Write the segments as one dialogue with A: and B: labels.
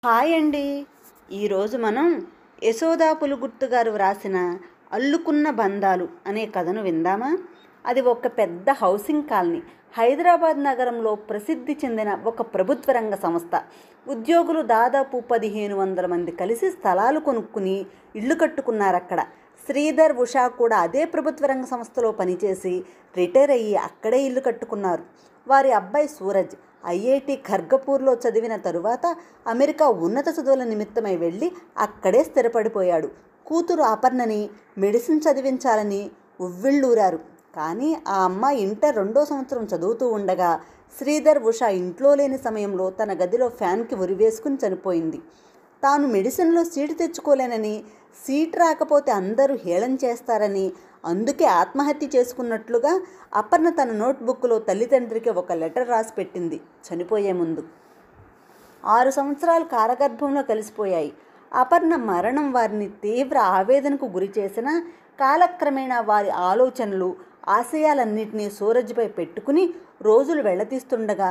A: Hi అండి. ఈరోజు మనం యశోదా పులుగుర్తు గారు వ్రాసిన అల్లుకున్న బంధాలు అనే కథను విందామా? అది ఒక పెద్ద హౌసింగ్ కాలనీ. హైదరాబాద్ నగరంలో ప్రసిద్ధి చెందిన ఒక ప్రభుత్వ రంగ సంస్థ. ఉద్యోగులు దాదాపు 1500 మంది కలిసి స్థలాలు కొనుక్కుని ఇళ్ళు కట్టుకున్నారక్కడ. శ్రీధర్, ఉషా కూడా అదే ప్రభుత్వ రంగ సంస్థలో పనిచేసి రిటైర్ అయ్యి అక్కడే ఇల్లు కట్టుకున్నారు. వారి అబ్బాయి సూరజ్ ఐఐటి ఖర్గపూర్లో చదివిన తరువాత అమెరికా ఉన్నత చదువుల నిమిత్తమై వెళ్ళి అక్కడే స్థిరపడిపోయాడు. కూతురు అపర్ణని మెడిసిన్ చదివించాలని ఉవ్విళ్ళూరారు. కానీ ఆ అమ్మాయి ఇంటర్ 2వ సంవత్సరం చదువుతూ ఉండగా శ్రీధర్, ఉష ఇంట్లో లేని సమయంలో తన గదిలో ఫ్యాన్కి ఉరివేసుకుని చనిపోయింది. తాను మెడిసిన్లో సీటు తెచ్చుకోలేనని, సీట్ రాకపోతే అందరూ హేళన చేస్తారని, అందుకే ఆత్మహత్య చేసుకున్నట్లుగా అపర్ణ తన నోట్బుక్లో తల్లిదండ్రికి ఒక లెటర్ రాసి పెట్టింది చనిపోయే ముందు. 6 సంవత్సరాలు కారగర్భంలో కలిసిపోయాయి. అపర్ణ మరణం వారిని తీవ్ర ఆవేదనకు గురి చేసిన కాలక్రమేణా వారి ఆలోచనలు, ఆశయాలన్నింటినీ సూరజ్పై పెట్టుకుని రోజులు వెళ్లతీస్తుండగా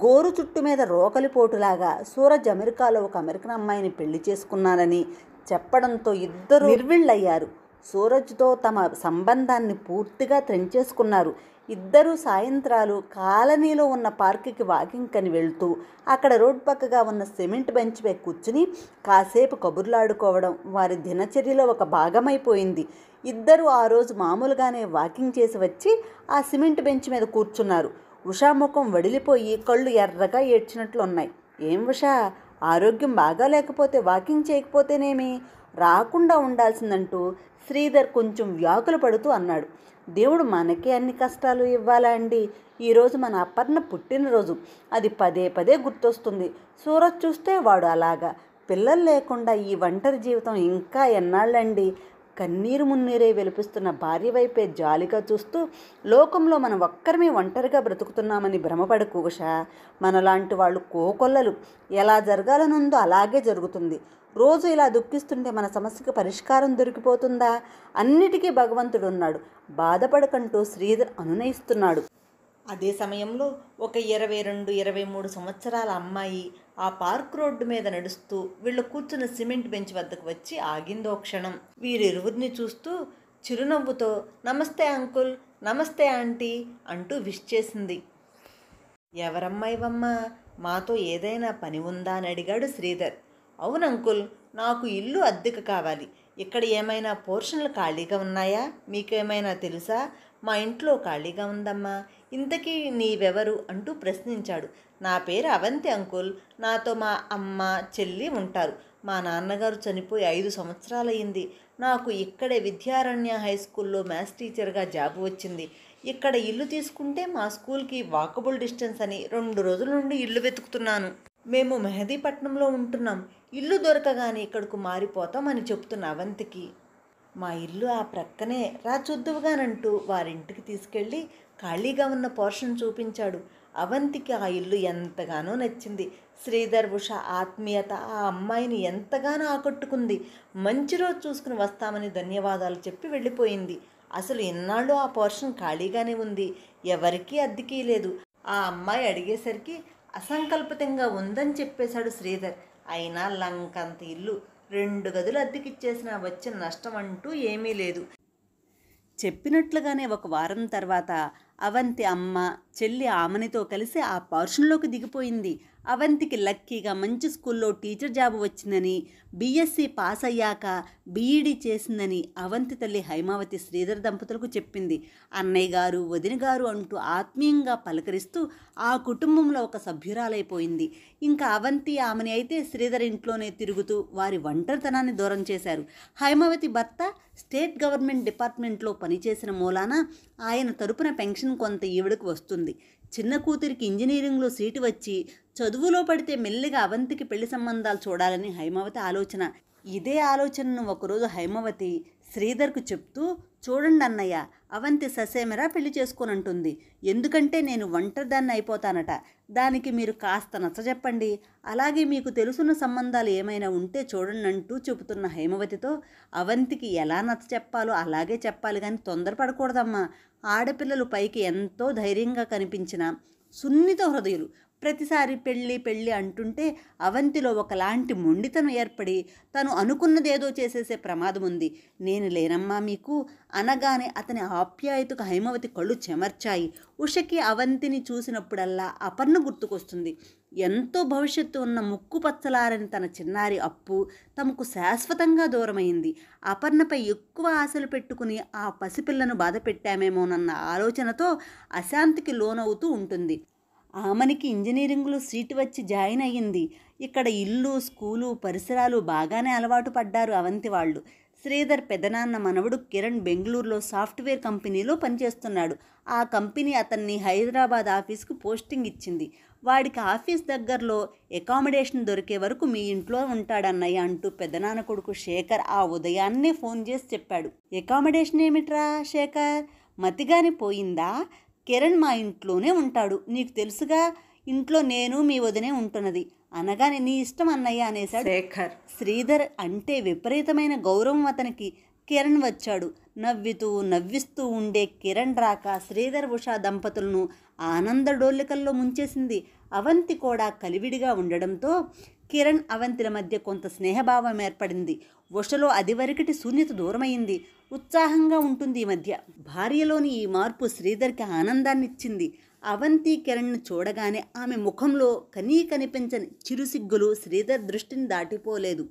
A: గోరు చుట్టు మీద రోకలిపోటులాగా సూరజ్ అమెరికాలో ఒక అమెరికన్ అమ్మాయిని పెళ్లి చేసుకున్నానని చెప్పడంతో ఇద్దరు నిర్విళ్ళయ్యారు. సూరజ్తో తమ సంబంధాన్ని పూర్తిగా తెంచేసుకున్నారు. ఇద్దరూ సాయంత్రాలు కాలనీలో ఉన్న పార్కుకి వాకింగ్ కని వెళ్తూ అక్కడ రోడ్ పక్కగా ఉన్న సిమెంట్ బెంచ్పై కూర్చుని కాసేపు కబుర్లాడుకోవడం వారి దినచర్యలో ఒక భాగమైపోయింది. ఇద్దరూ ఆ రోజు మామూలుగానే వాకింగ్ చేసి వచ్చి ఆ సిమెంట్ బెంచ్ మీద కూర్చున్నారు. ఉషా ముఖం వడిలిపోయి కళ్ళు ఎర్రగా ఏడ్చినట్లున్నాయి. ఏం ఉషా, ఆరోగ్యం బాగా లేకపోతే వాకింగ్ చేయకపోతేనేమి, రాకుండా ఉండాల్సిందంటూ శ్రీధర్ కొంచెం వ్యాకులు పడుతూ అన్నాడు. దేవుడు మనకే అన్ని కష్టాలు ఇవ్వాలా అండి? ఈరోజు మన అపర్ణ పుట్టినరోజు. అది పదే పదే గుర్తొస్తుంది. సూరజ్ చూస్తే వాడు అలాగా. పిల్లలు లేకుండా ఈ ఒంటరి జీవితం ఇంకా ఎన్నాళ్ళండి? కన్నీరు మున్నీరే వెలిపిస్తున్న భార్య వైపే జాలిగా చూస్తూ లోకంలో మనం ఒక్కరమే ఒంటరిగా బ్రతుకుతున్నామని భ్రమపడకు ఉషా. మనలాంటి వాళ్ళు కోకొల్లలు. ఎలా జరగాలనుందో అలాగే జరుగుతుంది. రోజు ఇలా దుఃఖిస్తుంటే మన సమస్యకు పరిష్కారం దొరికిపోతుందా? అన్నిటికీ భగవంతుడు ఉన్నాడు. బాధపడకంటూ శ్రీధర్ అనునయిస్తున్నాడు. అదే సమయంలో ఒక 22-23 సంవత్సరాల అమ్మాయి ఆ పార్క్ రోడ్డు మీద నడుస్తూ వీళ్ళు కూర్చున్న సిమెంట్ బెంచ్ వద్దకు వచ్చి ఆగిందో క్షణం. వీరిరువురిని చూస్తూ చిరునవ్వుతో నమస్తే అంకుల్, నమస్తే ఆంటీ అంటూ విష్ చేసింది. ఎవరమ్మాయివమ్మా, మాతో ఏదైనా పని ఉందా అని అడిగాడు శ్రీధర్. అవును అంకుల్, నాకు ఇల్లు అద్దెకు కావాలి. ఇక్కడ ఏమైనా పోర్షన్లు ఖాళీగా ఉన్నాయా? మీకేమైనా తెలుసా? మా ఇంట్లో ఖాళీగా ఉందమ్మా. ఇంతకీ నీవెవరు అంటూ ప్రశ్నించాడు. నా పేరు అవంతి అంకుల్. నాతో మా అమ్మ, చెల్లి ఉంటారు. మా నాన్నగారు చనిపోయి 5 సంవత్సరాలయ్యింది. నాకు ఇక్కడే విద్యారణ్య హై స్కూల్లో మ్యాథ్స్ టీచర్గా జాబ్ వచ్చింది. ఇక్కడ ఇల్లు తీసుకుంటే మా స్కూల్కి వాకబుల్ డిస్టెన్స్ అని 2 రోజుల నుండి ఇల్లు వెతుకుతున్నాను. మేము మెహదీపట్నంలో ఉంటున్నాం. ఇల్లు దొరకగానే ఇక్కడకు మారిపోతాం అని చెప్తున్న అవంతికి మా ఇల్లు ఆ ప్రక్కనే, రా చూద్దువుగానంటూ వారింటికి తీసుకెళ్ళి ఖాళీగా ఉన్న పోర్షన్ చూపించాడు. అవంతికి ఆ ఇల్లు ఎంతగానో నచ్చింది. శ్రీధర్, ఉష ఆత్మీయత ఆ అమ్మాయిని ఎంతగానో ఆకట్టుకుంది. మంచి రోజు చూసుకుని వస్తామని ధన్యవాదాలు చెప్పి వెళ్ళిపోయింది. అసలు ఇన్నాళ్ళు ఆ పోర్షన్ ఖాళీగానే ఉంది. ఎవరికీ అద్దెకీ లేదు. ఆ అమ్మాయి అడిగేసరికి అసంకల్పితంగా ఉందని చెప్పేశాడు శ్రీధర్. అయినా లంకంత ఇల్లు 2 గదులు అద్దెకిచ్చేసినా వచ్చిన నష్టం అంటూ ఏమీ లేదు. చెప్పినట్లుగానే ఒక వారం తర్వాత అవంతి అమ్మ, చెల్లి ఆమనితో కలిసి ఆ పోర్షన్లోకి దిగిపోయింది. అవంతికి లక్కీగా మంచి స్కూల్లో టీచర్ జాబ్ వచ్చిందని, బీఎస్సీ పాస్ అయ్యాక బీఈడీ చేసిందని అవంతి తల్లి హైమావతి శ్రీధర్ దంపతులకు చెప్పింది. అన్నయ్య గారు, వదిన గారు అంటూ ఆత్మీయంగా పలకరిస్తూ ఆ కుటుంబంలో ఒక సభ్యురాలైపోయింది. ఇంకా అవంతి ఆమెని అయితే శ్రీధర్ ఇంట్లోనే తిరుగుతూ వారి ఒంటరితనాన్ని దూరం చేశారు. హైమావతి భర్త స్టేట్ గవర్నమెంట్ డిపార్ట్మెంట్లో పనిచేసిన మూలాన ఆయన తరపున పెన్షన్ కొంత ఈవిడకు వస్తుంది. చిన్న కూతురికి ఇంజనీరింగ్లో సీటు వచ్చి చదువులో పడితే మెల్లిగా అవంతికి పెళ్లి సంబంధాలు చూడాలని హైమావతి ఆలోచన. ఇదే ఆలోచనను ఒకరోజు హైమావతి శ్రీధర్కు చెప్తూ, చూడండి అన్నయ్య, అవంతి ససేమిరా పెళ్లి చేసుకోనంటుంది. ఎందుకంటే నేను ఒంటరిదాన్ని అయిపోతానట. దానికి మీరు కాస్త నచ్చజెప్పండి. అలాగే మీకు తెలుసున్న సంబంధాలు ఏమైనా ఉంటే చూడండి అంటూ చెబుతున్న హైమవతితో అవంతికి ఎలా నచ్చజెప్పాలో అలాగే చెప్పాలి కానీ తొందరపడకూడదమ్మా. ఆడపిల్లలు పైకి ఎంతో ధైర్యంగా కనిపించిన సున్నిత హృదయులు, ప్రతిసారి పెళ్ళి పెళ్ళి అంటుంటే అవంతిలో ఒకలాంటి మొండితనం ఏర్పడి తను అనుకున్నదేదో చేసేసే ప్రమాదం ఉంది. నేను లేనమ్మా మీకు అనగానే అతని ఆప్యాయతకు హైమవతి కళ్ళు చెమర్చాయి. ఉషకి అవంతిని చూసినప్పుడల్లా అపర్ణ గుర్తుకొస్తుంది. ఎంతో భవిష్యత్తు ఉన్న ముక్కు పచ్చలారని తన చిన్నారి అప్పు తమకు శాశ్వతంగా దూరమైంది. అపర్ణపై ఎక్కువ ఆశలు పెట్టుకుని ఆ పసిపిల్లను బాధ పెట్టామేమోనన్న ఆలోచనతో అశాంతికి లోనవుతూ ఉంటుంది. ఆమెనికి ఇంజనీరింగ్లో సీటు వచ్చి జాయిన్ అయ్యింది. ఇక్కడ ఇల్లు, స్కూలు, పరిసరాలు బాగానే అలవాటు పడ్డారు అవంతి వాళ్ళు. శ్రీధర్ పెదనాన్న మనవడు కిరణ్ బెంగళూరులో సాఫ్ట్వేర్ కంపెనీలో పనిచేస్తున్నాడు. ఆ కంపెనీ అతన్ని హైదరాబాద్ ఆఫీస్కు పోస్టింగ్ ఇచ్చింది. వాడికి ఆఫీస్ దగ్గరలో అకామిడేషన్ దొరికే వరకు మీ ఇంట్లో ఉంటాడన్నయ్య అంటూ పెదనాన్న కొడుకు శేఖర్ ఆ ఉదయాన్నే ఫోన్ చేసి చెప్పాడు. అకామిడేషన్ ఏమిట్రా శేఖర్, మతిగాని పోయిందా? కిరణ్ మా ఇంట్లోనే ఉంటాడు, నీకు తెలుసుగా, ఇంట్లో నేను మీ వదినే ఉంటున్నది అనగానే నీ ఇష్టం అన్నయ్య అనేశాడు శేఖర్. శ్రీధర్ అంటే విపరీతమైన గౌరవం అతనికి. కిరణ్ వచ్చాడు. నవ్విస్తూ ఉండే కిరణ్ రాక శ్రీధర్ ఉషా దంపతులను ఆనంద డోలికల్లో ముంచేసింది. అవంతి కూడా కలివిడిగా ఉండడంతో కిరణ్ అవంతిల మధ్య కొంత స్నేహభావం ఏర్పడింది. ఉషలో అదివరకటి శూన్యత దూరమైంది. ఉత్సాహంగా ఉంటుంది ఈ మధ్య. భార్యలోని ఈ మార్పు శ్రీధర్కి ఆనందాన్నిచ్చింది. అవంతి కిరణ్ను చూడగానే ఆమె ముఖంలో కనిపించని చిరుసిగ్గులు శ్రీధర్ దృష్టిని దాటిపోలేదు.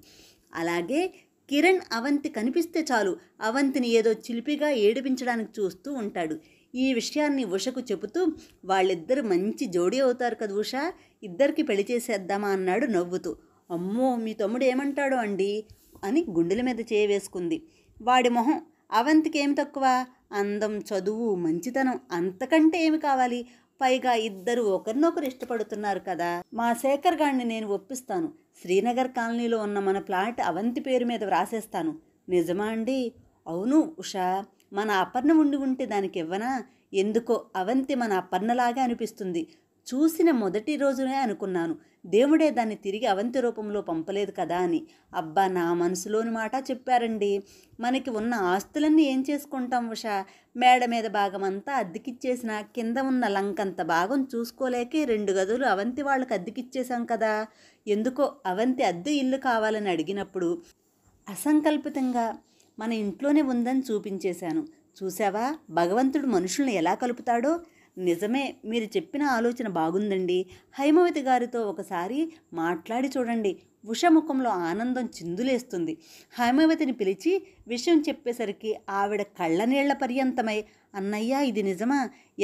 A: అలాగే కిరణ్ అవంతి కనిపిస్తే చాలు అవంతిని ఏదో చిలిపిగా ఏడిపించడానికి చూస్తూ ఉంటాడు. ఈ విషయాన్ని ఉషకు చెబుతూ వాళ్ళిద్దరు మంచి జోడీ అవుతారు కదా ఉష, ఇద్దరికి పెళ్లి చేసేద్దామా అన్నాడు నవ్వుతూ. అమ్మో మీ తమ్ముడు ఏమంటాడో అండి అని గుండెల మీద చేయవేసుకుంది. వాడి మొహం, అవంతికి ఏమి తక్కువ? అందం, చదువు, మంచితనం, అంతకంటే ఏమి కావాలి? పైగా ఇద్దరు ఒకరినొకరు ఇష్టపడుతున్నారు కదా. మా శేఖర్ గారిని నేను ఒప్పిస్తాను. శ్రీనగర్ కాలనీలో ఉన్న మన ప్లాట్ అవంతి పేరు మీద వ్రాసేస్తాను. నిజమా అండి? అవును ఉషా, మన అపర్ణ ఉంటే దానికి ఇవ్వనా? ఎందుకో అవంతి మన అపర్ణలాగా అనిపిస్తుంది. చూసిన మొదటి రోజునే అనుకున్నాను, దేవుడే దాన్ని తిరిగి అవంతి రూపంలో పంపలేదు కదా అని. అబ్బా, నా మనసులోని మాట చెప్పారండి. మనకి ఉన్న ఆస్తులన్నీ ఏం చేసుకుంటాం ఉషా? మేడ మీద భాగం అంతా అద్దెకిచ్చేసిన కింద ఉన్న లంకంత భాగం చూసుకోలేకే 2 గదులు అవంతి వాళ్ళకి అద్దెకిచ్చేసాం కదా. ఎందుకో అవంతి అద్దె ఇల్లు కావాలని అడిగినప్పుడు అసంకల్పితంగా మన ఇంట్లోనే ఉందని చూపించేశాను. చూసావా భగవంతుడు మనుషుల్ని ఎలా కలుపుతాడో. నిజమే, మీరు చెప్పిన ఆలోచన బాగుందండి. హైమవతి గారితో ఒకసారి మాట్లాడి చూడండి. ఉష ముఖంలో ఆనందం చిందులేస్తుంది. హైమవతిని పిలిచి విషయం చెప్పేసరికి ఆవిడ కళ్ళనీళ్ల పర్యంతమై, అన్నయ్య ఇది నిజమా?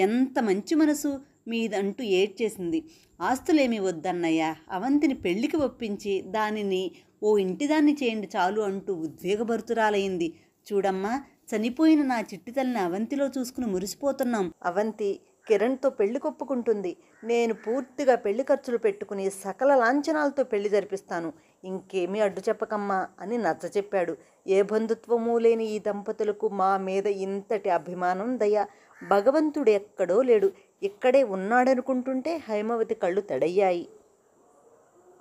A: ఎంత మంచి మనసు మీదంటూ ఏడ్చేసింది. ఆస్తులేమీ వద్దన్నయ్య, అవంతిని పెళ్లికి ఒప్పించి దానిని ఓ ఇంటిదాన్ని చేయండి చాలు అంటూ ఉద్వేగభరితురాలైంది. చూడమ్మా, చనిపోయిన నా చిట్టి తల్లిని అవంతిలో చూసుకుని మురిసిపోతున్నాం. అవంతి కిరణ్తో పెళ్లి కొప్పుకుంటుంది. నేను పూర్తిగా పెళ్లి ఖర్చులు పెట్టుకుని సకల లాంఛనాలతో పెళ్లి జరిపిస్తాను. ఇంకేమీ అడ్డు చెప్పకమ్మా అని నచ్చచెప్పాడు. ఏ బంధుత్వమూ లేని ఈ దంపతులకు మా మీద ఇంతటి అభిమానం, దయ. భగవంతుడు ఎక్కడో లేడు, ఇక్కడే ఉన్నాడనుకుంటుంటే హైమవతి కళ్ళు తడయ్యాయి.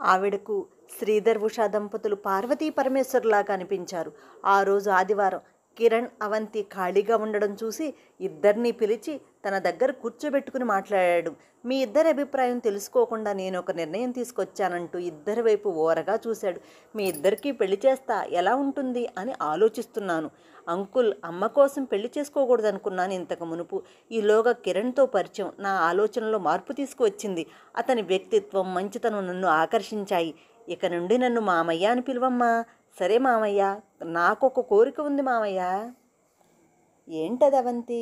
A: ఆవిడకు శ్రీధర్ ఉషా దంపతులు పార్వతీ పరమేశ్వరులాగా అనిపించారు. ఆ రోజు ఆదివారం. కిరణ్ అవంతి ఖాళీగా ఉండడం చూసి ఇద్దరినీ పిలిచి తన దగ్గర కూర్చోబెట్టుకుని మాట్లాడాడు. మీ ఇద్దరి అభిప్రాయం తెలుసుకోకుండా నేను ఒక నిర్ణయం తీసుకొచ్చానంటూ ఇద్దరి వైపు ఓరగా చూశాడు. మీ ఇద్దరికీ పెళ్లి చేస్తా, ఎలా ఉంటుంది అని ఆలోచిస్తున్నాను అంకుల్. అమ్మ కోసం పెళ్లి చేసుకోకూడదనుకున్నాను ఇంతకు మునుపు. ఈలోగా కిరణ్తో పరిచయం నా ఆలోచనలో మార్పు తీసుకువచ్చింది. అతని వ్యక్తిత్వం, మంచితనం నన్ను ఆకర్షించాయి. ఇక నుండి నన్ను మామయ్య అని పిలువమ్మా. సరే మామయ్య, నాకొక కోరిక ఉంది మామయ్య. ఏంటది అవంతి?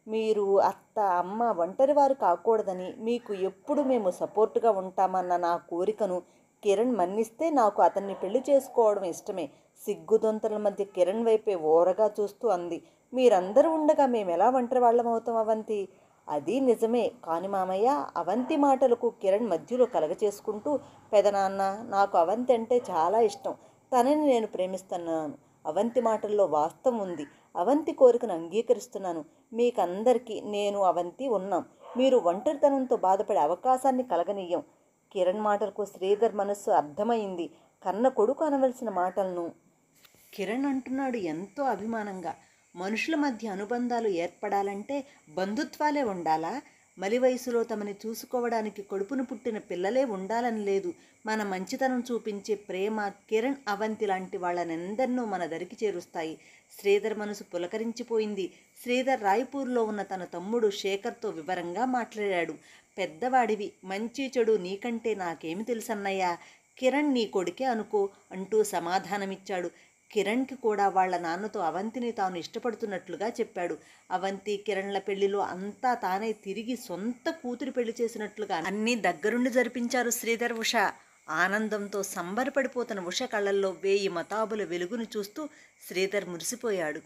A: మీరు అత్త, అమ్మ ఒంటరివారు కాకూడదని, మీకు ఎప్పుడు మేము సపోర్టుగా ఉంటామన్న నా కోరికను కిరణ్ మన్నిస్తే నాకు అతన్ని పెళ్లి చేసుకోవడం ఇష్టమే. సిగ్గుదొంతల మధ్య కిరణ్ వైపే ఓరగా చూస్తూ అంది. మీరందరూ ఉండగా మేమెలా ఒంటరి వాళ్ళం అవుతాం అవంతి? అది నిజమే, కాని మామయ్య, అవంతి మాటలకు కిరణ్ మధ్యలో కలగచేసుకుంటూ, పెదనాన్న, నాకు అవంతి అంటే చాలా ఇష్టం. తనని నేను ప్రేమిస్తున్నాను. అవంతి మాటల్లో వాస్తవం ఉంది. అవంతి కోరికను అంగీకరిస్తున్నాను. మీకందరికీ నేను అవంతి ఉన్నాం. మీరు ఒంటరితనంతో బాధపడే అవకాశాన్ని కలగనీయం. కిరణ్ మాటలకు శ్రీధర్ మనస్సు అర్థమైంది. కన్న కొడుకు అనవలసిన మాటలను కిరణ్ అంటున్నాడు ఎంతో అభిమానంగా. మనుషుల మధ్య అనుబంధాలు ఏర్పడాలంటే బంధుత్వాలే ఉండాలా? మలి వయసులో తమని చూసుకోవడానికి కడుపును పుట్టిన పిల్లలే ఉండాలని లేదు. మన మంచితనం చూపించే ప్రేమ కిరణ్, అవంతి లాంటి వాళ్ళనెందరినో మన దరికి చేరుస్తాయి. శ్రీధర్ మనసు పులకరించిపోయింది. శ్రీధర్ రాయ్పూర్లో ఉన్న తన తమ్ముడు శేఖర్తో వివరంగా మాట్లాడాడు. పెద్దవాడివి, మంచి చెడు నీకంటే నాకేమి తెలుసన్నయ్యా, కిరణ్ నీ కొడుకే అనుకో అంటూ సమాధానమిచ్చాడు. కిరణ్కి కూడా వాళ్ల నాన్నతో అవంతిని తాను ఇష్టపడుతున్నట్లుగా చెప్పాడు. అవంతి కిరణ్ల పెళ్లిలో అంతా తానే తిరిగి సొంత కూతురు పెళ్లి చేసినట్లుగా అన్నీ దగ్గరుండి జరిపించారు శ్రీధర్, ఉష. ఆనందంతో సంబరపడిపోతున్న ఉష కళ్ళల్లో 1000 మతాబుల వెలుగును చూస్తూ శ్రీధర్ మురిసిపోయాడు.